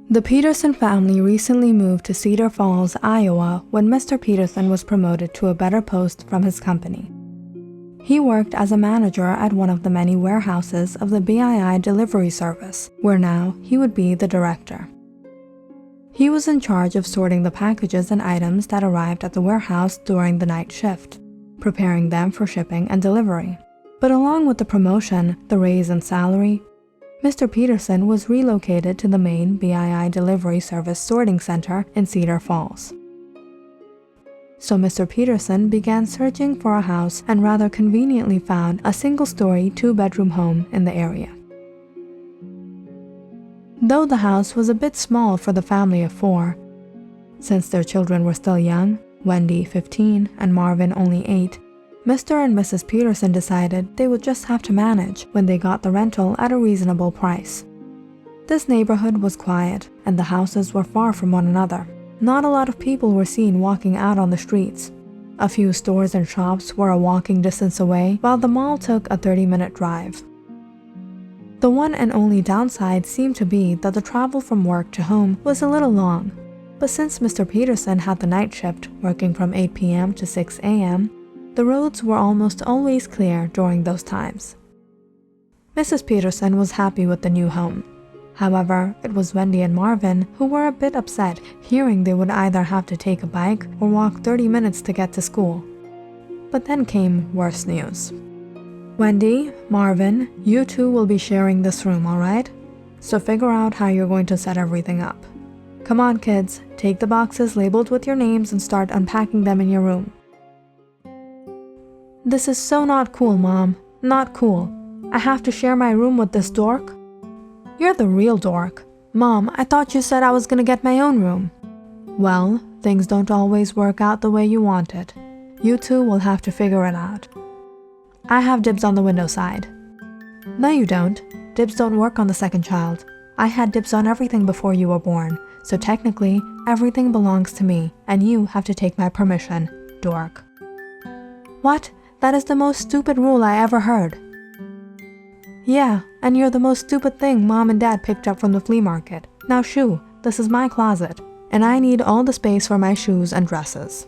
The Peterson family recently moved to Cedar Falls, Iowa when Mr. Peterson was promoted to a better post from his company. He worked as a manager at one of the many warehouses of the BII delivery service, where now he would be the director. He was in charge of sorting the packages and items that arrived at the warehouse during the night shift, preparing them for shipping and delivery. But along with the promotion, the raise in salary, Mr. Peterson was relocated to the main BII delivery service sorting center in Cedar Falls. So Mr. Peterson began searching for a house and rather conveniently found a single-story, two-bedroom home in the area. Though the house was a bit small for the family of 4, since their children were still young, Wendy 15 and Marvin only 8, Mr. and Mrs. Peterson decided they would just have to manage when they got the rental at a reasonable price. This neighborhood was quiet and the houses were far from one another. Not a lot of people were seen walking out on the streets. A few stores and shops were a walking distance away, while the mall took a 30-minute drive. The one and only downside seemed to be that the travel from work to home was a little long, but since Mr. Peterson had the night shift working from 8 p.m. to 6 a.m., the roads were almost always clear during those times. Mrs. Peterson was happy with the new home. However, it was Wendy and Marvin who were a bit upset hearing they would either have to take a bike or walk 30 minutes to get to school. But then came worse news. Wendy, Marvin, you two will be sharing this room, alright? So figure out how you're going to set everything up. Come on kids, take the boxes labeled with your names and start unpacking them in your room. This is so not cool, Mom. Not cool. I have to share my room with this dork? You're the real dork. Mom, I thought you said I was gonna get my own room. Well, things don't always work out the way you want it. You two will have to figure it out. I have dibs on the window side. No, you don't. Dibs don't work on the second child. I had dibs on everything before you were born, so technically, everything belongs to me, and you have to take my permission, dork. What? That is the most stupid rule I ever heard. Yeah, and you're the most stupid thing Mom and Dad picked up from the flea market. Now shoo, this is my closet, and I need all the space for my shoes and dresses.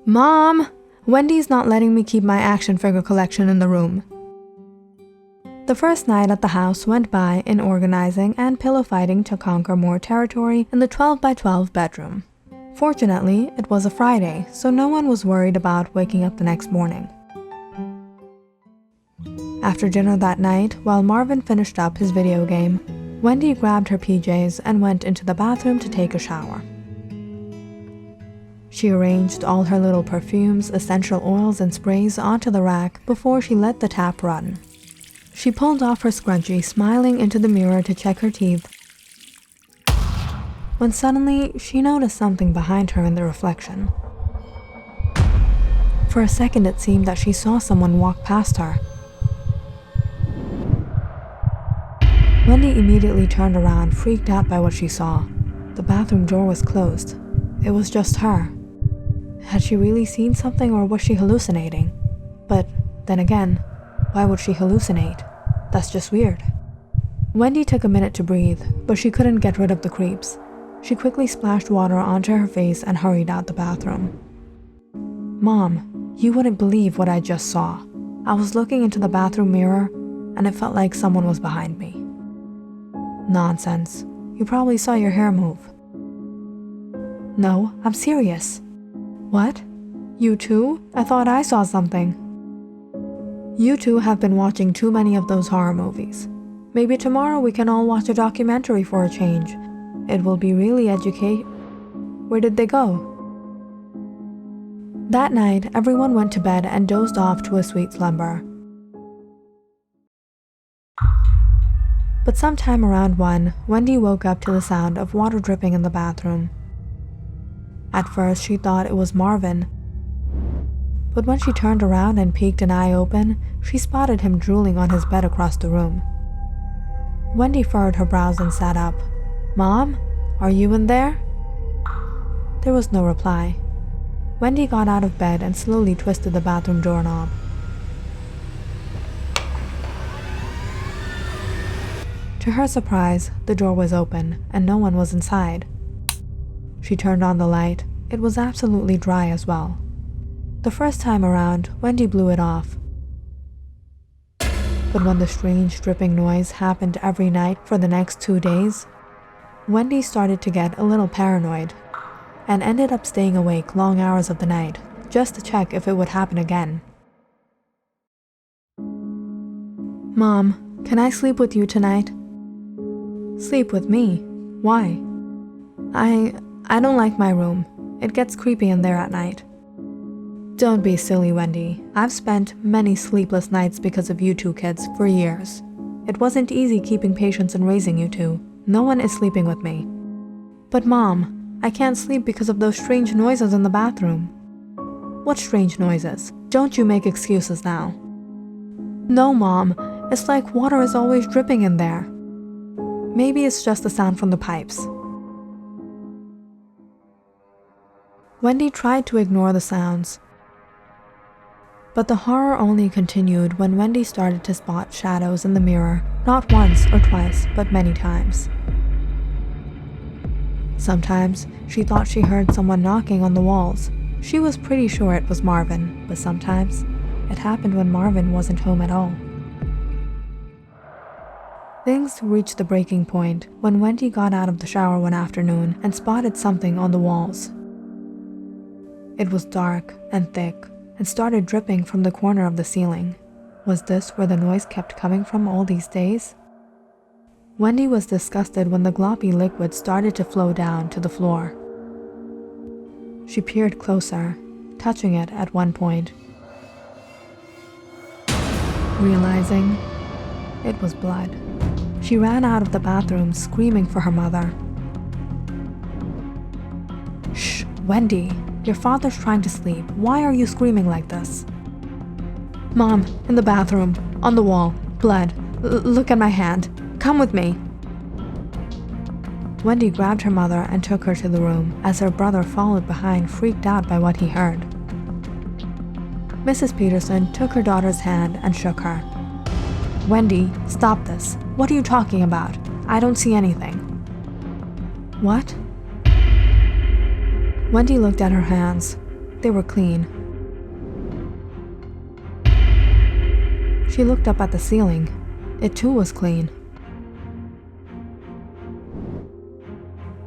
Mom! Wendy's not letting me keep my action figure collection in the room. The first night at the house went by in organizing and pillow fighting to conquer more territory in the 12 by 12 bedroom. Fortunately, it was a Friday, so no one was worried about waking up the next morning. After dinner that night, while Marvin finished up his video game, Wendy grabbed her PJs and went into the bathroom to take a shower. She arranged all her little perfumes, essential oils, and sprays onto the rack before she let the tap run. She pulled off her scrunchie, smiling into the mirror to check her teeth, when suddenly she noticed something behind her in the reflection. For a second it seemed that she saw someone walk past her. Wendy immediately turned around, freaked out by what she saw. The bathroom door was closed. It was just her. Had she really seen something, or was she hallucinating? But then again, why would she hallucinate? That's just weird. Wendy took a minute to breathe, but she couldn't get rid of the creeps. She quickly splashed water onto her face and hurried out the bathroom. Mom, you wouldn't believe what I just saw. I was looking into the bathroom mirror, and it felt like someone was behind me. Nonsense. You probably saw your hair move. No, I'm serious. What? You too? I thought I saw something. You two have been watching too many of those horror movies. Maybe tomorrow we can all watch a documentary for a change. It will be really Where did they go? That night, everyone went to bed and dozed off to a sweet slumber. But sometime around 1, Wendy woke up to the sound of water dripping in the bathroom. At first, she thought it was Marvin. But when she turned around and peeked an eye open, she spotted him drooling on his bed across the room. Wendy furrowed her brows and sat up. Mom, are you in there? There was no reply. Wendy got out of bed and slowly twisted the bathroom doorknob. To her surprise, the door was open and no one was inside. She turned on the light. It was absolutely dry as well. The first time around, Wendy blew it off. But when the strange dripping noise happened every night for the next 2 days, Wendy started to get a little paranoid and ended up staying awake long hours of the night just to check if it would happen again. "Mom, can I sleep with you tonight?" "Sleep with me? Why?" I don't like my room. It gets creepy in there at night." "Don't be silly, Wendy. I've spent many sleepless nights because of you two kids for years. It wasn't easy keeping patience and raising you two. No one is sleeping with me." "But Mom, I can't sleep because of those strange noises in the bathroom." "What strange noises? Don't you make excuses now." "No, Mom. It's like water is always dripping in there." "Maybe it's just the sound from the pipes." Wendy tried to ignore the sounds, but the horror only continued when Wendy started to spot shadows in the mirror, not once or twice, but many times. Sometimes she thought she heard someone knocking on the walls. She was pretty sure it was Marvin, but sometimes it happened when Marvin wasn't home at all. Things reached the breaking point when Wendy got out of the shower one afternoon and spotted something on the walls. It was dark and thick and started dripping from the corner of the ceiling. Was this where the noise kept coming from all these days? Wendy was disgusted when the gloppy liquid started to flow down to the floor. She peered closer, touching it at one point, realizing it was blood. She ran out of the bathroom screaming for her mother. "Shh, Wendy, your father's trying to sleep. Why are you screaming like this?" "Mom, in the bathroom, on the wall, blood. Look at my hand. Come with me." Wendy grabbed her mother and took her to the room as her brother followed behind, freaked out by what he heard. Mrs. Peterson took her daughter's hand and shook her. "Wendy, stop this. What are you talking about? I don't see anything." "What?" Wendy looked at her hands. They were clean. She looked up at the ceiling. It too was clean.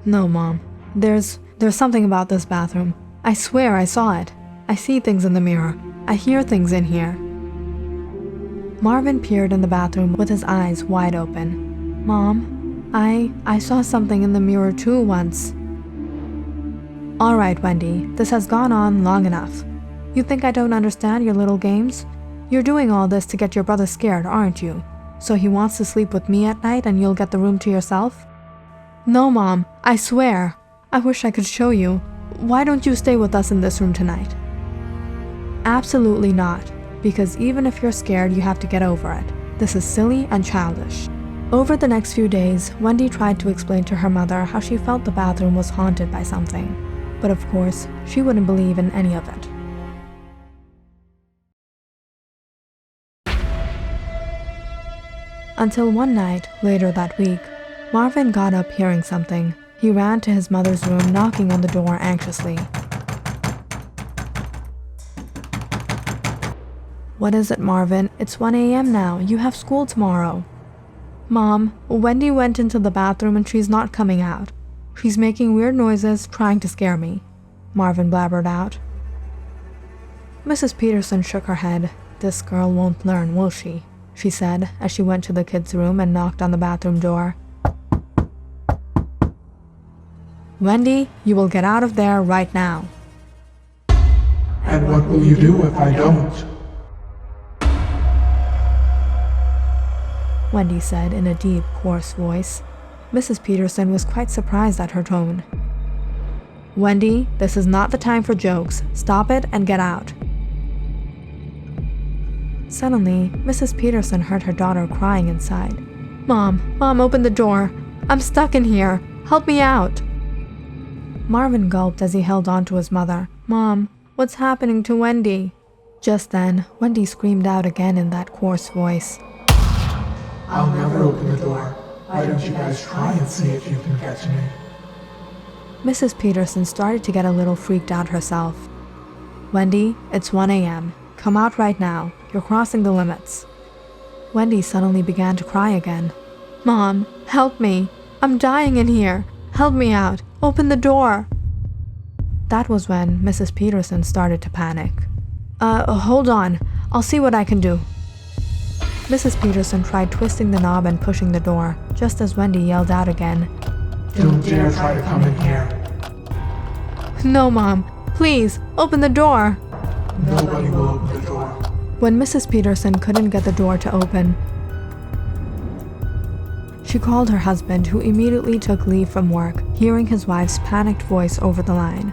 "No, Mom. There's something about this bathroom. I swear I saw it. I see things in the mirror. I hear things in here." Marvin peered in the bathroom with his eyes wide open. "Mom, I saw something in the mirror too once." "All right, Wendy, this has gone on long enough. You think I don't understand your little games? You're doing all this to get your brother scared, aren't you? So he wants to sleep with me at night and you'll get the room to yourself?" "No, Mom, I swear. I wish I could show you. Why don't you stay with us in this room tonight?" "Absolutely not, because even if you're scared, you have to get over it. This is silly and childish." Over the next few days, Wendy tried to explain to her mother how she felt the bathroom was haunted by something, but of course, she wouldn't believe in any of it. Until one night, later that week, Marvin got up hearing something. He ran to his mother's room, knocking on the door anxiously. "What is it, Marvin? It's 1 a.m. now. You have school tomorrow." "Mom, Wendy went into the bathroom and she's not coming out. She's making weird noises, trying to scare me," Marvin blabbered out. Mrs. Peterson shook her head. "This girl won't learn, will she?" she said as she went to the kids' room and knocked on the bathroom door. "Wendy, you will get out of there right now." "And what will you do if I don't?" Wendy said in a deep, hoarse voice. Mrs. Peterson was quite surprised at her tone. "Wendy, this is not the time for jokes. Stop it and get out." Suddenly, Mrs. Peterson heard her daughter crying inside. Mom, open the door. I'm stuck in here. Help me out." Marvin gulped as he held on to his mother. "Mom, what's happening to Wendy?" Just then, Wendy screamed out again in that coarse voice. "I'll never open the door. Why don't you guys try and see if you can get to me? Mrs. Peterson started to get a little freaked out herself. Wendy, it's 1 a.m. Come out right now. You're crossing the limits. Wendy suddenly began to cry again. Mom, help me. I'm dying in here. Help me out. Open the door. That was when Mrs. Peterson started to panic. Hold on. I'll see what I can do. Mrs. Peterson tried twisting the knob and pushing the door, just as Wendy yelled out again. Don't dare try to come in here. No, Mom. Please, open the door. Nobody will open the door. When Mrs. Peterson couldn't get the door to open, she called her husband, who immediately took leave from work, hearing his wife's panicked voice over the line.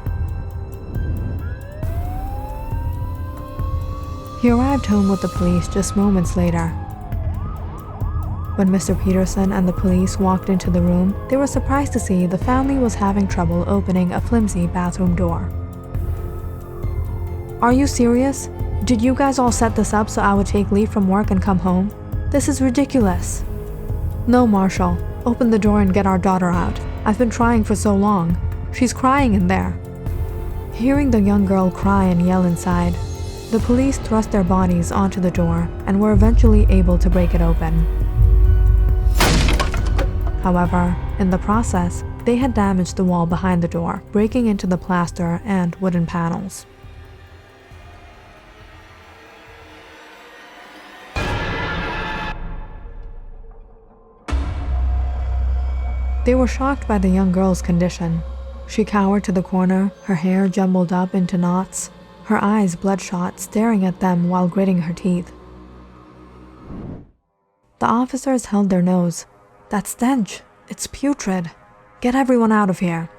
He arrived home with the police just moments later. When Mr. Peterson and the police walked into the room, they were surprised to see the family was having trouble opening a flimsy bathroom door. Are you serious? Did you guys all set this up so I would take leave from work and come home? This is ridiculous. No, Marshall. Open the door and get our daughter out. I've been trying for so long. She's crying in there. Hearing the young girl cry and yell inside, the police thrust their bodies onto the door and were eventually able to break it open. However, in the process, they had damaged the wall behind the door, breaking into the plaster and wooden panels. They were shocked by the young girl's condition. She cowered to the corner, her hair jumbled up into knots, her eyes bloodshot, staring at them while gritting her teeth. The officers held their nose. That stench! It's putrid! Get everyone out of here!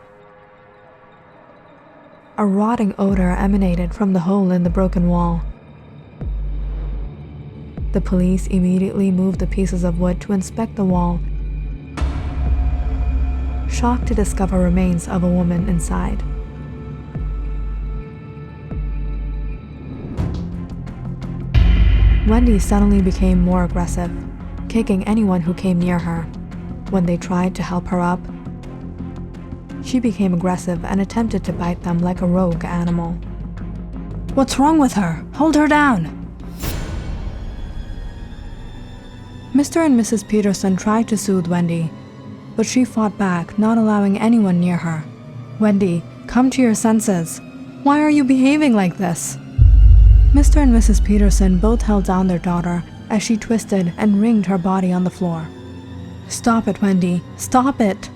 A rotting odor emanated from the hole in the broken wall. The police immediately moved the pieces of wood to inspect the wall, shocked to discover remains of a woman inside. Wendy suddenly became more aggressive, kicking anyone who came near her. When they tried to help her up, she became aggressive and attempted to bite them like a rogue animal. What's wrong with her? Hold her down! Mr. and Mrs. Peterson tried to soothe Wendy, but she fought back, not allowing anyone near her. Wendy, come to your senses. Why are you behaving like this? Mr. and Mrs. Peterson both held down their daughter as she twisted and wringed her body on the floor. Stop it, Wendy. Stop it!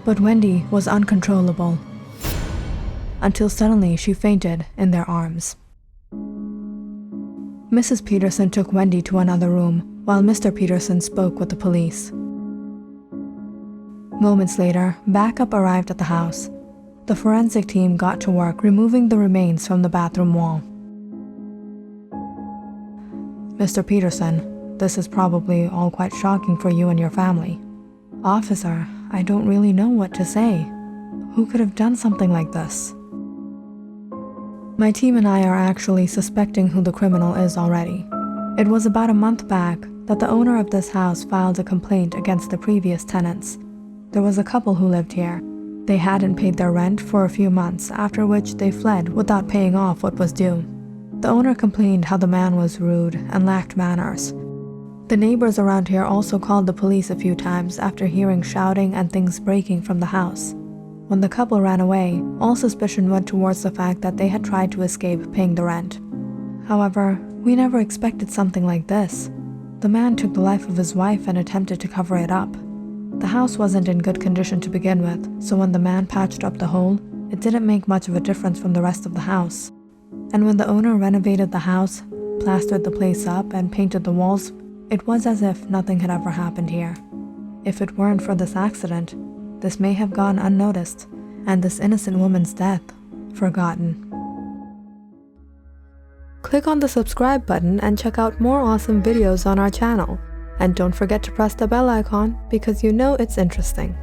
But Wendy was uncontrollable, until suddenly she fainted in their arms. Mrs. Peterson took Wendy to another room, while Mr. Peterson spoke with the police. Moments later, backup arrived at the house. The forensic team got to work removing the remains from the bathroom wall. Mr. Peterson, this is probably all quite shocking for you and your family. Officer, I don't really know what to say. Who could have done something like this? My team and I are actually suspecting who the criminal is already. It was about a month back that the owner of this house filed a complaint against the previous tenants. There was a couple who lived here. They hadn't paid their rent for a few months, after which they fled without paying off what was due. The owner complained how the man was rude and lacked manners. The neighbors around here also called the police a few times after hearing shouting and things breaking from the house. When the couple ran away, all suspicion went towards the fact that they had tried to escape paying the rent. However, we never expected something like this. The man took the life of his wife and attempted to cover it up. The house wasn't in good condition to begin with, so when the man patched up the hole, it didn't make much of a difference from the rest of the house. And when the owner renovated the house, plastered the place up, and painted the walls, it was as if nothing had ever happened here. If it weren't for this accident, this may have gone unnoticed, and this innocent woman's death forgotten. Click on the subscribe button and check out more awesome videos on our channel. And don't forget to press the bell icon because you know it's interesting.